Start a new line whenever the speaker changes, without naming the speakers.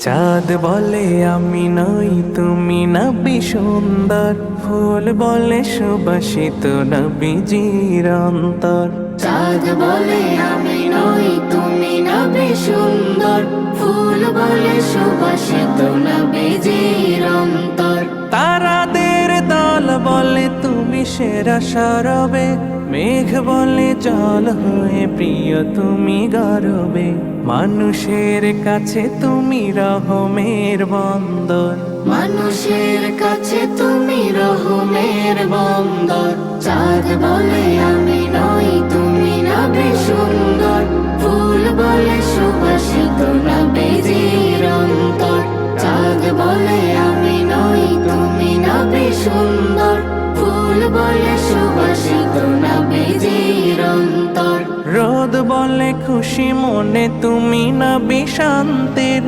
চাঁদ বলে আমি নই তুমি নবী সুন্দর, ফুল বলে সুবাসিত নবীজির অন্তর।
চাঁদ বলে আমি নই তুমি নবী সুন্দর, ফুল বলে সুবাসিত নবীজির অন্তর।
তারাদের দল বলে তুমি সেরা সরবে, মেঘ বলে জল হয়ে প্রিয় তুমি গরবে। মানুষের কাছে তুমি রহমের বন্দর,
মানুষের কাছে তুমি রহমের বন্দর। চাঁদ বলে আমি নই তুমি নবী সুন্দর, ফুল বলে সুবাসিত নবীজির অন্তর। চাঁদ বলে আমি নই তুমি নবী সুন্দর, ফুল বলে সুবাসিত নবীজির অন্তর।
রোদ বলে খুশি মনে তুমি নবী শান্তির।